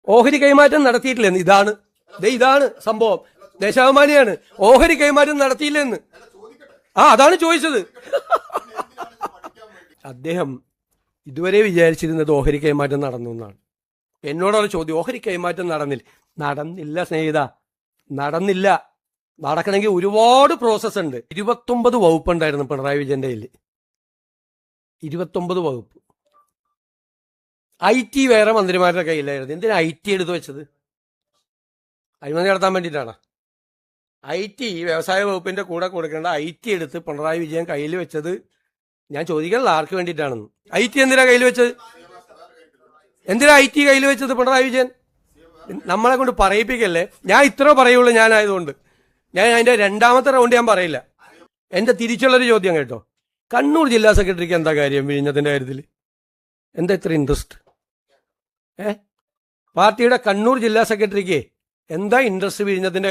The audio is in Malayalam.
ഓഹരി കൈമാറ്റം നടത്തിയിട്ടില്ലെന്ന്. ഇതാണ് സംഭവം. ദേശാഭിമാനിയാണ്. ഓഹരി കൈമാറ്റം നടത്തിയില്ലെന്ന്. അതാണ് ചോദിച്ചത്. അദ്ദേഹം ഇതുവരെ വിചാരിച്ചിരുന്നത് ഓഹരി കൈമാറ്റം നടന്നു എന്നാണ്. എന്നോടുള്ള ചോദ്യം, ഓഹരി കൈമാറ്റം നടന്നില്ല സ്നേഹിത, നടന്നില്ല. നടക്കണമെങ്കിൽ ഒരുപാട് പ്രോസസ് ഉണ്ട്. 29 വകുപ്പുണ്ടായിരുന്നു പിണറായി വിജയന്റെ കയ്യിൽ. 29 വകുപ്പ്. IT വേറെ മന്ത്രിമാരുടെ കയ്യിലായിരുന്നു. എന്തിനാ IT എടുത്തു വെച്ചത്? അഴിമതി നടത്താൻ വേണ്ടിയിട്ടാണ്. IT വ്യവസായ വകുപ്പിന്റെ കൂടെ കൊടുക്കേണ്ട IT എടുത്ത് പിണറായി വിജയൻ കയ്യിൽ വെച്ചത് ഞാൻ ചോദിക്കണല്ലോ ആർക്ക് വേണ്ടിയിട്ടാണെന്ന്. IT എന്തിനാ കയ്യിൽ വെച്ചത്? എന്തിനാ IT കയ്യിൽ വെച്ചത് പിണറായി വിജയൻ? നമ്മളെ കൊണ്ട് പറയിപ്പിക്കല്ലേ. ഞാൻ ഇത്ര പറയുള്ളൂ. ഞാനായതുകൊണ്ട് ഞാൻ അതിന്റെ രണ്ടാമത്തെ റൗണ്ട് ഞാൻ പറയില്ല. എന്റെ തിരിച്ചുള്ളൊരു ചോദ്യം കേട്ടോ. കണ്ണൂർ ജില്ലാ സെക്രട്ടറിക്ക് എന്താ കാര്യം വിഴിഞ്ഞത്തിന്റെ കാര്യത്തിൽ? എന്താ ഇത്ര ഇൻട്രസ്റ്റ്? പാർട്ടിയുടെ കണ്ണൂർ ജില്ലാ സെക്രട്ടറിക്ക് എന്താ ഇൻട്രസ്റ്റ് വിഴിഞ്ഞത്തിന്റെ